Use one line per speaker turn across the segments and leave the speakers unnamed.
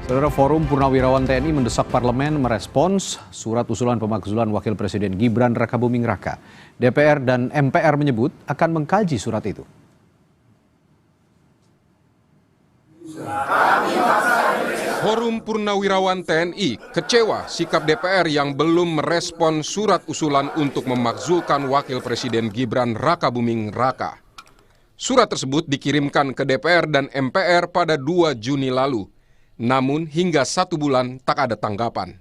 Saudara, Forum Purnawirawan TNI mendesak parlemen merespons surat usulan pemakzulan Wakil Presiden Gibran Rakabuming Raka. DPR dan MPR menyebut akan mengkaji surat itu.
Forum Purnawirawan TNI kecewa sikap DPR yang belum merespon surat usulan untuk memakzulkan Wakil Presiden Gibran Rakabuming Raka. Surat tersebut dikirimkan ke DPR dan MPR pada 2 Juni lalu. Namun hingga 1 bulan tak ada tanggapan.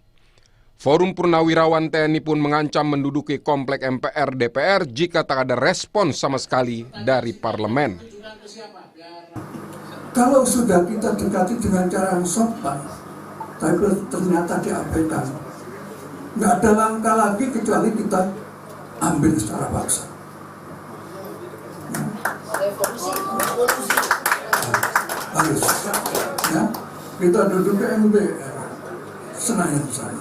Forum Purnawirawan TNI pun mengancam menduduki komplek MPR DPR jika tak ada respons sama sekali dari parlemen.
Kalau sudah kita dekati dengan cara yang sopan, tapi ternyata diabaikan, nggak ada langkah lagi kecuali kita ambil secara paksa. Harus, ya. Kita duduk ke MPR, Senayan sana.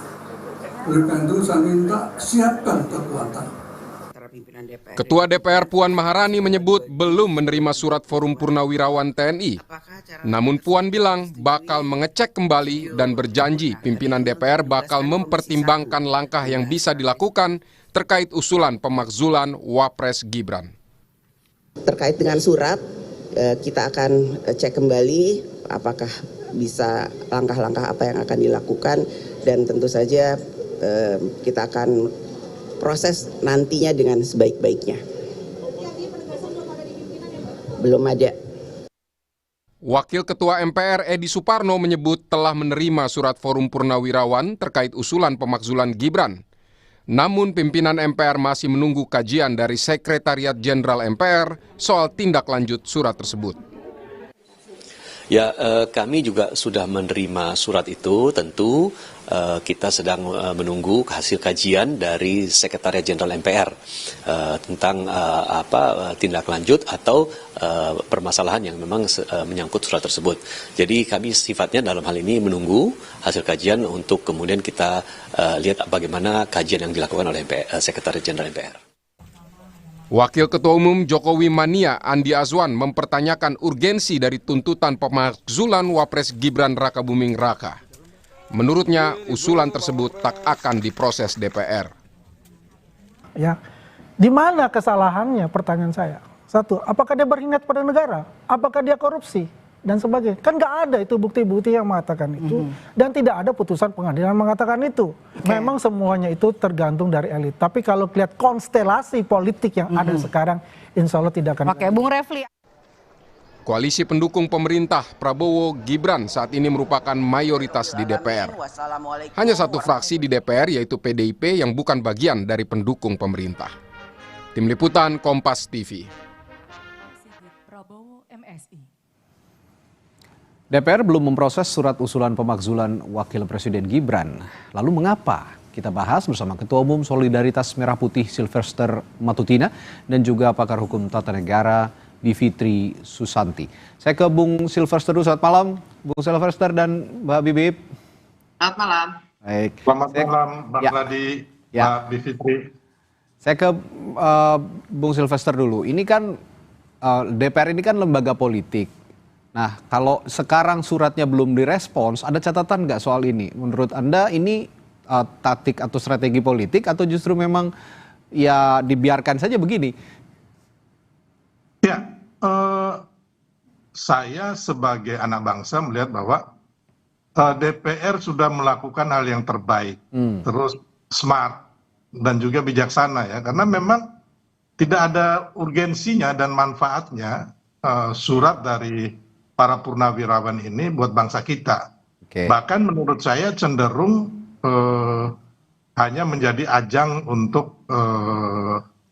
Oleh karena itu saya minta siapkan kekuatan.
Ketua DPR Puan Maharani menyebut belum menerima surat Forum Purnawirawan TNI. Namun Puan bilang bakal mengecek kembali dan berjanji pimpinan DPR bakal mempertimbangkan langkah yang bisa dilakukan terkait usulan pemakzulan Wapres Gibran.
Terkait dengan surat, kita akan cek kembali apakah bisa langkah-langkah apa yang akan dilakukan, dan tentu saja kita akan proses nantinya dengan sebaik-baiknya. Belum ada.
Wakil Ketua MPR Edi Suparno menyebut telah menerima surat Forum Purnawirawan terkait usulan pemakzulan Gibran. Namun pimpinan MPR masih menunggu kajian dari Sekretariat Jenderal MPR soal tindak lanjut surat tersebut.
Ya, kami juga sudah menerima surat itu. Tentu kita sedang menunggu hasil kajian dari Sekretariat Jenderal MPR tentang tindak lanjut atau permasalahan yang memang menyangkut surat tersebut. Jadi kami sifatnya dalam hal ini menunggu hasil kajian untuk kemudian kita lihat bagaimana kajian yang dilakukan oleh Sekretariat Jenderal MPR.
Wakil Ketua Umum Jokowi Mania Andi Azwan mempertanyakan urgensi dari tuntutan pemakzulan Wapres Gibran Rakabuming Raka. Menurutnya, usulan tersebut tak akan diproses DPR.
Ya, di mana kesalahannya? Pertanyaan saya. Satu, apakah dia berkhianat pada negara? Apakah dia korupsi? Dan sebagainya. Kan nggak ada itu bukti-bukti yang mengatakan itu. Dan tidak ada putusan pengadilan yang mengatakan itu. Memang semuanya itu tergantung dari elit. Tapi kalau lihat konstelasi politik yang ada sekarang, insya Allah tidak akan.
Oke, Bung Refli.
Koalisi pendukung pemerintah Prabowo Gibran saat ini merupakan mayoritas di DPR. Hanya satu fraksi di DPR, yaitu PDIP, yang bukan bagian dari pendukung pemerintah. Tim Liputan Kompas TV.
DPR belum memproses surat usulan pemakzulan Wakil Presiden Gibran. Lalu mengapa? Kita bahas bersama Ketua Umum Solidaritas Merah Putih Sylvester Matutina dan juga pakar hukum tata negara Bivitri Susanti. Saya ke Bung Sylvester dulu. Selamat malam, Bung Sylvester dan Mbak Bibip.
Selamat malam.
Baik. Selamat malam, Mbak Ladi, Mbak Bivitri.
Saya ke Bung Sylvester dulu. Ini kan DPR ini kan lembaga politik. Nah, kalau sekarang suratnya belum direspons, ada catatan nggak soal ini? Menurut Anda ini taktik atau strategi politik atau justru memang ya dibiarkan saja begini?
Ya, saya sebagai anak bangsa melihat bahwa DPR sudah melakukan hal yang terbaik, terus smart dan juga bijaksana ya, karena memang tidak ada urgensinya dan manfaatnya surat dari para purnawirawan ini buat bangsa kita. Bahkan menurut saya cenderung hanya menjadi ajang untuk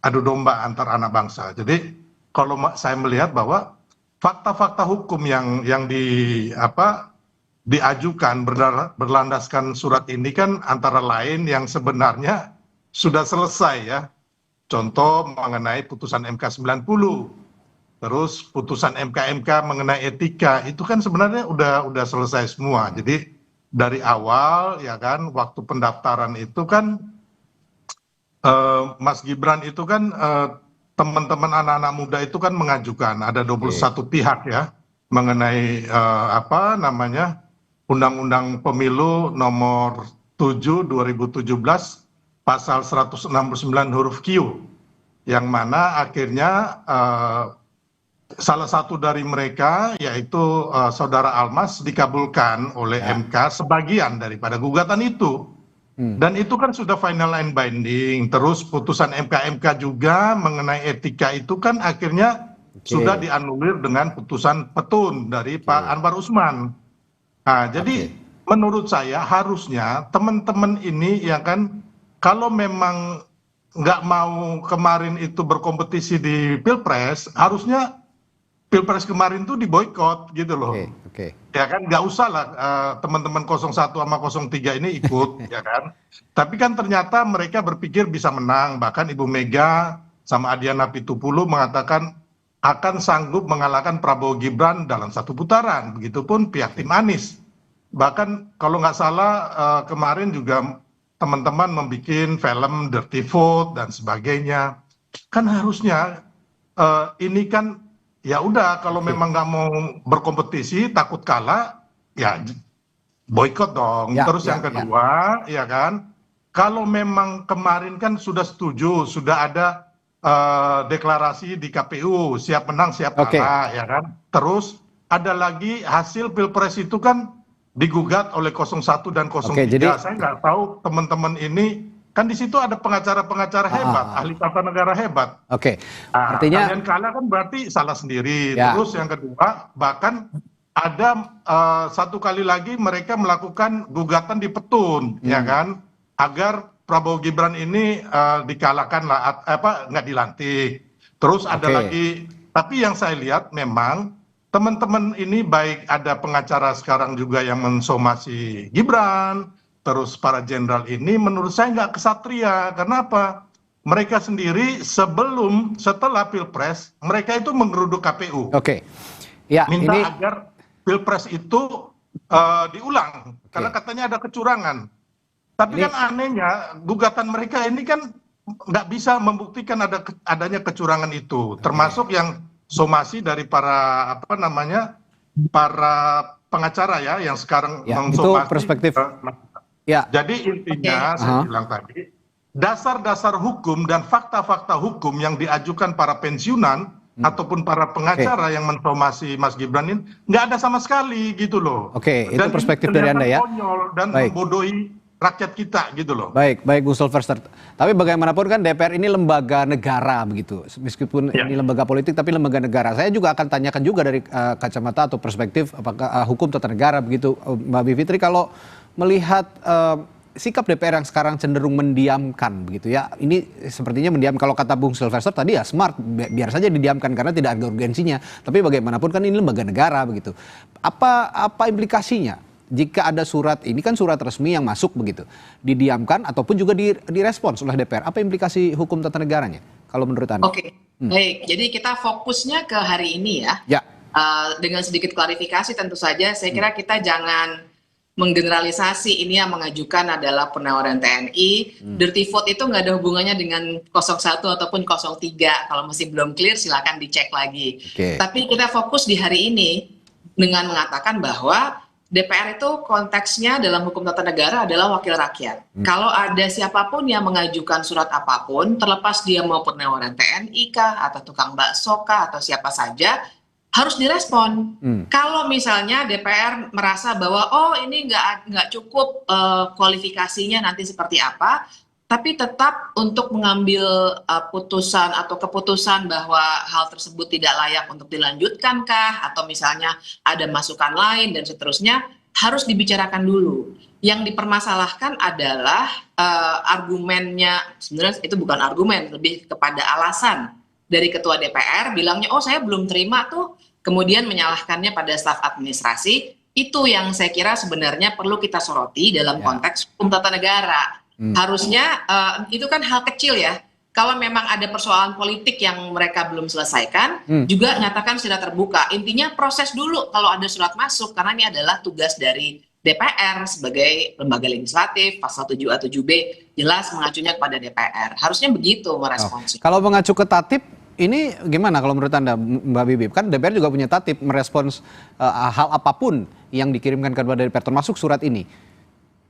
adu domba antar anak bangsa. Jadi kalau saya melihat bahwa fakta-fakta hukum yang diajukan berlandaskan surat ini kan antara lain yang sebenarnya sudah selesai ya. Contoh mengenai putusan MK 90. Terus putusan MK mengenai etika itu kan sebenarnya udah selesai semua. Jadi dari awal ya kan waktu pendaftaran itu kan Mas Gibran itu kan teman-teman anak-anak muda itu kan mengajukan ada 21 pihak ya mengenai Undang-Undang Pemilu nomor 7 2017 pasal 169 huruf Q, yang mana akhirnya salah satu dari mereka yaitu saudara Almas dikabulkan oleh MK sebagian daripada gugatan itu. Dan itu kan sudah final and binding. Terus putusan MK juga mengenai etika itu kan akhirnya sudah dianulir dengan putusan petun dari Pak Anwar Usman. Nah, jadi menurut saya harusnya teman-teman ini ya kan, kalau memang nggak mau kemarin itu berkompetisi di Pilpres, harusnya Pilpres kemarin tuh diboikot gitu loh. Ya kan, nggak usah lah teman-teman 01 sama 03 ini ikut, ya kan. Tapi kan ternyata mereka berpikir bisa menang. Bahkan Ibu Mega sama Adiana Pitupulu mengatakan akan sanggup mengalahkan Prabowo Gibran dalam satu putaran. Begitupun pihak tim Anies. Bahkan kalau nggak salah kemarin juga teman-teman membuat film Dirty Vote dan sebagainya. Kan harusnya ini kan ya udah, kalau memang nggak mau berkompetisi takut kalah ya boikot dong. Terus yang kedua ya kan, kalau memang kemarin kan sudah setuju, sudah ada deklarasi di KPU siap menang siap kalah ya kan. Terus ada lagi hasil Pilpres itu kan digugat oleh 01 dan 03. Saya nggak tahu teman-teman ini kan di situ ada pengacara-pengacara hebat, ahli tata negara hebat. Artinya kalian kalah kan berarti salah sendiri. Terus yang kedua, bahkan ada satu kali lagi mereka melakukan gugatan di petun, ya kan, agar Prabowo Gibran ini dikalahkan lah, nggak dilantik. Terus ada lagi, tapi yang saya lihat memang teman-teman ini baik ada pengacara sekarang juga yang mensomasi Gibran. Terus para jenderal ini menurut saya nggak kesatria. Karena apa? Mereka sendiri setelah Pilpres, mereka itu menggeruduk KPU. Minta agar Pilpres itu diulang. Karena katanya ada kecurangan. Tapi kan anehnya, gugatan mereka ini kan nggak bisa membuktikan adanya kecurangan itu. Termasuk yang somasi dari para para pengacara ya, yang sekarang mensomasi.
Itu perspektif.
Jadi intinya saya bilang tadi, dasar-dasar hukum dan fakta-fakta hukum yang diajukan para pensiunan ataupun para pengacara yang mensomasi Mas Gibran ini nggak ada sama sekali gitu loh.
Itu perspektif dari Anda ya.
Konyol dan membodohi rakyat kita gitu loh.
Baik Bu Sylvester. Tapi bagaimanapun kan DPR ini lembaga negara begitu. Meskipun ini lembaga politik tapi lembaga negara. Saya juga akan tanyakan juga dari kacamata atau perspektif apakah hukum tata negara begitu, Mbak Bivitri, kalau melihat sikap DPR yang sekarang cenderung mendiamkan begitu ya. Ini sepertinya mendiam, kalau kata Bung Sylvester tadi ya smart, biar saja didiamkan karena tidak ada urgensinya. Tapi bagaimanapun kan ini lembaga negara begitu. Apa implikasinya jika ada surat, ini kan surat resmi yang masuk begitu, didiamkan ataupun juga direspons oleh DPR? Apa implikasi hukum tata negaranya kalau menurut Anda?
Baik. Jadi kita fokusnya ke hari ini ya. Dengan sedikit klarifikasi tentu saja, saya kira kita jangan menggeneralisasi ini yang mengajukan adalah penawaran TNI. Dirty vote itu nggak ada hubungannya dengan 01 ataupun 03. Kalau masih belum clear silakan dicek lagi. Tapi kita fokus di hari ini dengan mengatakan bahwa DPR itu konteksnya dalam hukum tata negara adalah wakil rakyat. Kalau ada siapapun yang mengajukan surat apapun, terlepas dia mau penawaran TNI kah, atau tukang bakso kah, atau siapa saja, harus direspon. Kalau misalnya DPR merasa bahwa ini nggak cukup kualifikasinya nanti seperti apa, tapi tetap untuk mengambil putusan atau keputusan bahwa hal tersebut tidak layak untuk dilanjutkan kah, atau misalnya ada masukan lain dan seterusnya, harus dibicarakan dulu. Yang dipermasalahkan adalah argumennya, sebenarnya itu bukan argumen, lebih kepada alasan dari ketua DPR bilangnya saya belum terima tuh, kemudian menyalahkannya pada staf administrasi. Itu yang saya kira sebenarnya perlu kita soroti dalam konteks hukum tata negara. Harusnya itu kan hal kecil ya. Kalau memang ada persoalan politik yang mereka belum selesaikan, juga nyatakan secara terbuka. Intinya proses dulu kalau ada surat masuk, karena ini adalah tugas dari DPR sebagai lembaga legislatif, pasal 7A 7B jelas mengacunya kepada DPR. Harusnya begitu meresponsnya.
Kalau mengacu ke tatip, ini gimana kalau menurut Anda, Mbak Bibip? Kan DPR juga punya tatib merespons hal apapun yang dikirimkan kepada DPR, termasuk surat ini.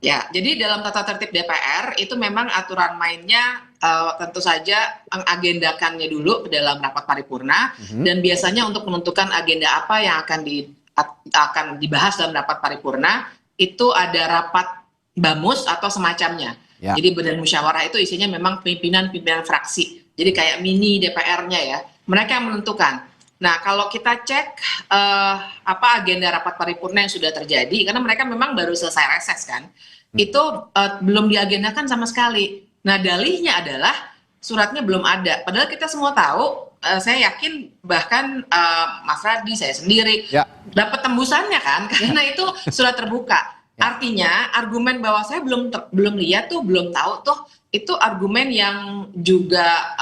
Ya, jadi dalam tata tertib DPR itu memang aturan mainnya tentu saja mengagendakannya dulu ke dalam rapat paripurna, dan biasanya untuk menentukan agenda apa yang akan dibahas dalam rapat paripurna itu ada rapat bamus atau semacamnya. Ya. Jadi badan musyawarah itu isinya memang pimpinan-pimpinan fraksi. Jadi kayak mini DPR-nya ya. Mereka yang menentukan. Nah, kalau kita cek apa agenda rapat paripurna yang sudah terjadi, karena mereka memang baru selesai reses kan, itu belum diagendakan sama sekali. Nah, dalihnya adalah suratnya belum ada. Padahal kita semua tahu, saya yakin bahkan Mas Radhi, saya sendiri, dapat tembusannya kan, karena itu surat terbuka. Artinya argumen bahwa saya belum lihat tuh, belum tahu tuh, itu argumen yang juga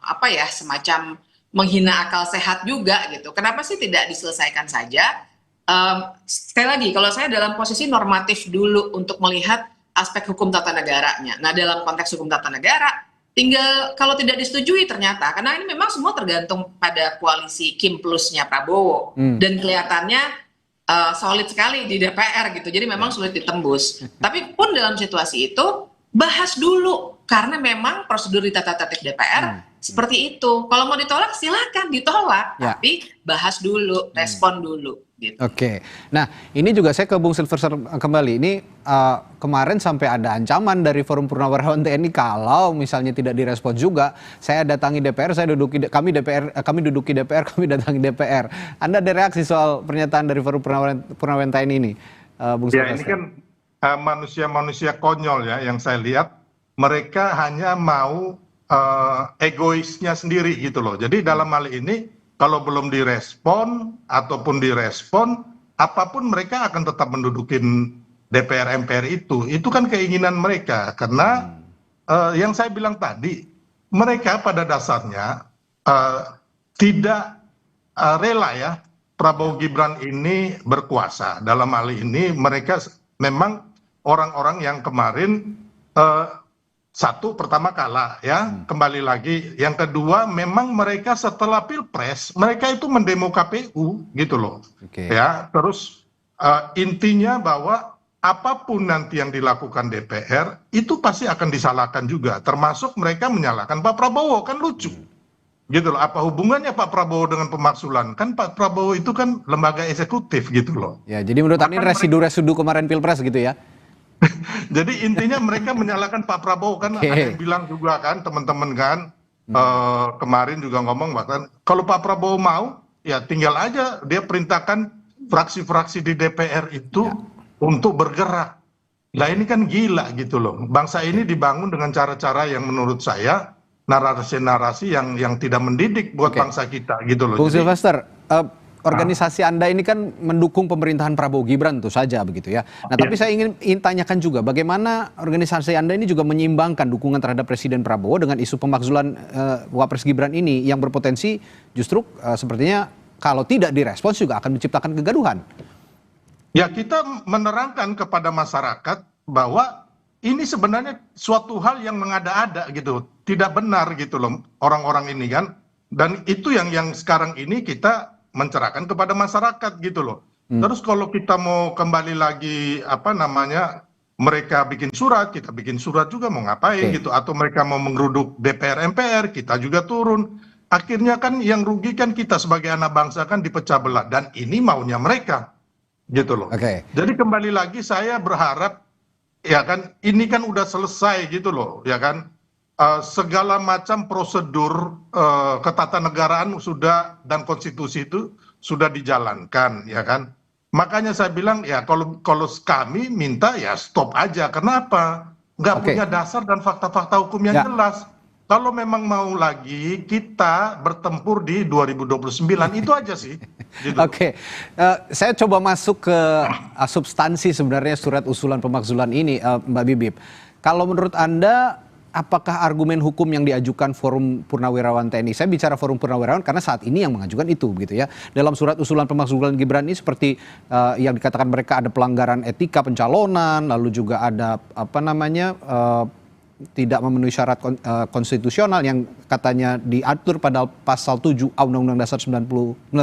apa ya, semacam menghina akal sehat juga gitu. Kenapa sih tidak diselesaikan saja? Sekali lagi, kalau saya dalam posisi normatif dulu untuk melihat aspek hukum tata negaranya. Nah, dalam konteks hukum tata negara, tinggal kalau tidak disetujui ternyata, karena ini memang semua tergantung pada koalisi Kim plusnya Prabowo, dan kelihatannya solid sekali di DPR gitu. Jadi memang sulit ditembus. Tapi pun dalam situasi itu bahas dulu, karena memang prosedur di tata tertib DPR seperti itu. Kalau mau ditolak silakan ditolak, tapi bahas dulu, respon dulu. Gitu.
Oke, nah ini juga saya ke Bung Silverster kembali. Ini kemarin sampai ada ancaman dari Forum Purnawirawan TNI kalau misalnya tidak direspon juga, saya datangi DPR, kami duduki DPR, kami datangi DPR. Anda ada reaksi soal pernyataan dari Forum Purnawirawan TNI ini, Bung Silverster?
Ya, ini kan manusia-manusia konyol ya, yang saya lihat mereka hanya mau egoisnya sendiri gitu loh. Jadi dalam hal ini kalau belum direspon ataupun direspon, apapun mereka akan tetap mendudukin DPR MPR itu kan keinginan mereka. Karena yang saya bilang tadi, mereka pada dasarnya tidak rela ya Prabowo Gibran ini berkuasa. Dalam hal ini mereka memang orang-orang yang kemarin satu, pertama kalah ya, kembali lagi. Yang kedua, memang mereka setelah Pilpres, mereka itu mendemo KPU gitu loh. Ya, terus intinya bahwa apapun nanti yang dilakukan DPR, itu pasti akan disalahkan juga. Termasuk mereka menyalahkan Pak Prabowo, kan lucu. Gitu loh, apa hubungannya Pak Prabowo dengan pemaksulan? Kan Pak Prabowo itu kan lembaga eksekutif gitu loh.
Ya, jadi menurut Anda residu-residu kemarin Pilpres gitu ya?
Jadi intinya mereka menyalahkan Pak Prabowo kan, ada yang bilang juga kan teman-teman kan, kemarin juga ngomong bahkan kalau Pak Prabowo mau ya tinggal aja dia perintahkan fraksi-fraksi di DPR itu untuk bergerak. Nah ini kan gila gitu loh, bangsa ini dibangun dengan cara-cara yang menurut saya narasi-narasi yang tidak mendidik buat bangsa kita gitu loh.
Bung Silverster, organisasi Anda ini kan mendukung pemerintahan Prabowo Gibran tentu saja begitu ya. Nah, tapi saya ingin tanyakan juga bagaimana organisasi Anda ini juga menyeimbangkan dukungan terhadap Presiden Prabowo dengan isu pemakzulan Wapres Gibran ini yang berpotensi justru sepertinya kalau tidak direspons juga akan menciptakan kegaduhan.
Ya, kita menerangkan kepada masyarakat bahwa ini sebenarnya suatu hal yang mengada-ada gitu, tidak benar gitu loh orang-orang ini kan. Dan itu yang sekarang ini kita mencerahkan kepada masyarakat gitu loh. Terus kalau kita mau kembali lagi apa namanya, mereka bikin surat, kita bikin surat juga mau ngapain gitu, atau mereka mau menggeruduk DPR MPR, kita juga turun. Akhirnya kan yang rugi kan kita sebagai anak bangsa kan dipecah belah, dan ini maunya mereka gitu loh. Jadi kembali lagi saya berharap ya kan ini kan udah selesai gitu loh ya kan. Segala macam prosedur ketatanegaraan sudah dan konstitusi itu sudah dijalankan ya kan. Makanya saya bilang ya kalau kami minta ya stop aja. Kenapa? Nggak punya dasar dan fakta-fakta hukum yang jelas. Kalau memang mau lagi kita bertempur di 2029 itu aja sih. Gitu.
Saya coba masuk ke substansi sebenarnya surat usulan pemakzulan ini, Mbak Bibip. Kalau menurut Anda, apakah argumen hukum yang diajukan Forum Purnawirawan TNI, saya bicara Forum Purnawirawan karena saat ini yang mengajukan itu begitu ya, dalam surat usulan pemakzulan Gibran ini seperti yang dikatakan mereka ada pelanggaran etika pencalonan, lalu juga ada apa namanya tidak memenuhi syarat konstitusional yang katanya diatur pada pasal 7 Undang-Undang Dasar 1945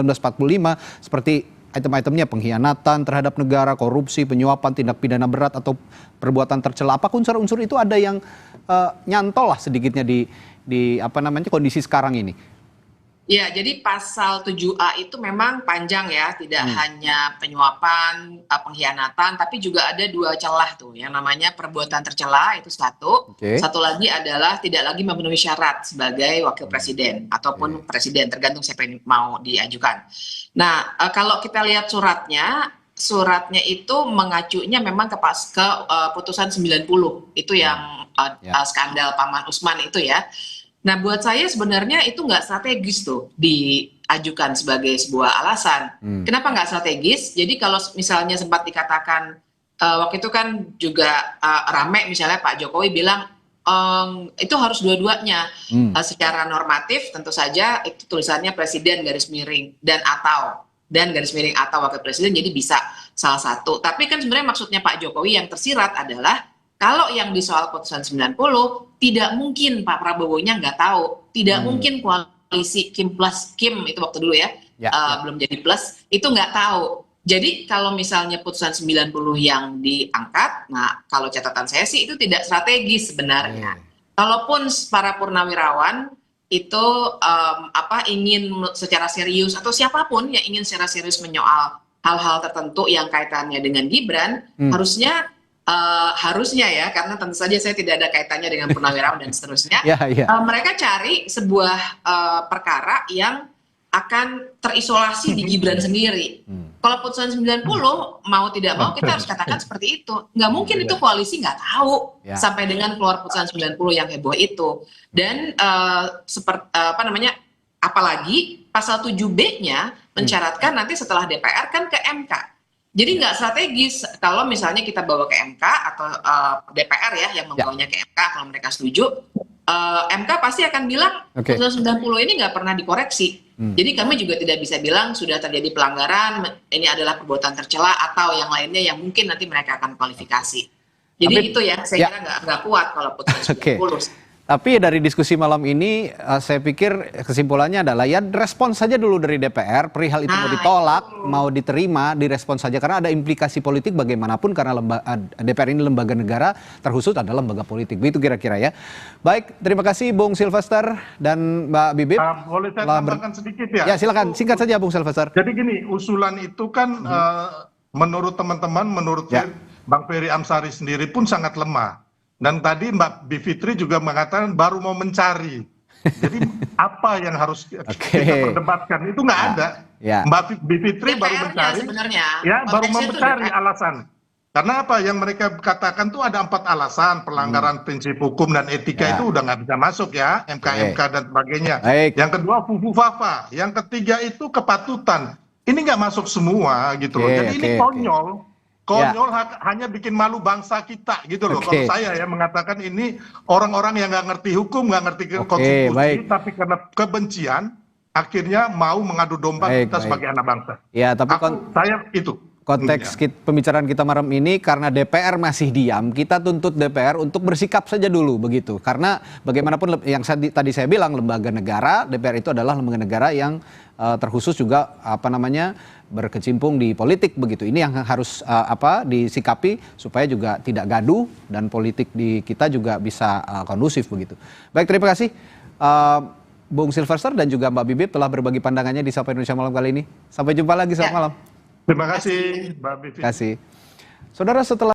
seperti item-itemnya pengkhianatan terhadap negara, korupsi, penyuapan, tindak pidana berat atau perbuatan tercela. Apakah unsur-unsur itu ada yang nyantol lah sedikitnya di kondisi sekarang ini?
Ya, jadi pasal 7A itu memang panjang ya, tidak hanya penyuapan, pengkhianatan, tapi juga ada 2 celah tuh, yang namanya perbuatan tercela itu satu, satu lagi adalah tidak lagi memenuhi syarat sebagai wakil presiden ataupun presiden, tergantung siapa yang mau diajukan. Nah, kalau kita lihat suratnya itu mengacunya memang ke putusan 90, itu yang skandal Paman Usman itu ya. Nah, buat saya sebenarnya itu nggak strategis tuh diajukan sebagai sebuah alasan. Kenapa nggak strategis? Jadi kalau misalnya sempat dikatakan waktu itu kan juga rame misalnya Pak Jokowi bilang itu harus dua-duanya. Secara normatif tentu saja itu tulisannya presiden garis miring dan garis miring atau wakil presiden, jadi bisa salah satu. Tapi kan sebenarnya maksudnya Pak Jokowi yang tersirat adalah kalau yang di soal putusan 90, tidak mungkin Pak Prabowo-nya nggak tahu. Tidak mungkin koalisi Kim plus Kim, itu waktu dulu ya, belum jadi plus, itu nggak tahu. Jadi kalau misalnya putusan 90 yang diangkat, nah kalau catatan saya sih itu tidak strategis sebenarnya. Kalaupun para purnawirawan itu ingin secara serius, atau siapapun yang ingin secara serius menyoal hal-hal tertentu yang kaitannya dengan Gibran, harusnya ya, karena tentu saja saya tidak ada kaitannya dengan purnawirawan dan seterusnya, mereka cari sebuah perkara yang akan terisolasi di Gibran sendiri. Kalau putusan 90 mau tidak mau kita harus katakan seperti itu. Nggak mungkin itu koalisi nggak tahu sampai dengan keluar putusan 90 yang heboh itu. Dan apalagi pasal 7B-nya mensyaratkan nanti setelah DPR kan ke MK. Jadi nggak strategis kalau misalnya kita bawa ke MK atau DPR ya yang membawanya ke MK kalau mereka setuju, MK pasti akan bilang putusan 90 ini nggak pernah dikoreksi. Jadi kami juga tidak bisa bilang sudah terjadi pelanggaran, ini adalah perbuatan tercela atau yang lainnya yang mungkin nanti mereka akan kualifikasi. Jadi itu ya saya kira nggak kuat kalau putusan 90.
Tapi dari diskusi malam ini saya pikir kesimpulannya adalah ya respons saja dulu dari DPR, perihal itu mau ditolak, mau diterima, direspons saja karena ada implikasi politik bagaimanapun karena DPR ini lembaga negara, terkhusus adalah lembaga politik. Begitu kira-kira ya. Baik, terima kasih Bung Silvester dan Mbak Bibip.
Boleh saya tambahkan sedikit ya?
Ya silakan, singkat saja Bung Silvester.
Jadi gini, usulan itu kan menurut teman-teman, menurut Bang Ferry Amsari sendiri pun sangat lemah. Dan tadi Mbak Bivitri juga mengatakan baru mau mencari. Jadi apa yang harus kita perdebatkan itu nggak ada. Mbak Bivitri baru mencari, baru mau mencari alasan. Karena apa yang mereka katakan tuh ada 4 alasan pelanggaran prinsip hukum dan etika itu udah nggak bisa masuk ya, MK dan sebagainya. Yang kedua fufu-fafa, yang ketiga itu kepatutan. Ini nggak masuk semua gitu loh. Jadi ini konyol. Hanya bikin malu bangsa kita gitu loh. Kalau saya ya mengatakan ini orang-orang yang nggak ngerti hukum, nggak ngerti konstitusi, tapi karena kebencian akhirnya mau mengadu domba kita sebagai anak bangsa.
Ya, tapi
saya itu.
Konteks pembicaraan kita malam ini karena DPR masih diam, kita tuntut DPR untuk bersikap saja dulu begitu. Karena bagaimanapun yang tadi saya bilang lembaga negara, DPR itu adalah lembaga negara yang terkhusus juga berkecimpung di politik begitu. Ini yang harus disikapi supaya juga tidak gaduh dan politik di kita juga bisa kondusif begitu. Baik, terima kasih Bung Silvester dan juga Mbak Bibip telah berbagi pandangannya di Sapa Indonesia Malam kali ini. Sampai jumpa lagi, selamat malam.
Terima kasih Mbak Bivitri.
Terima kasih. Saudara, setelah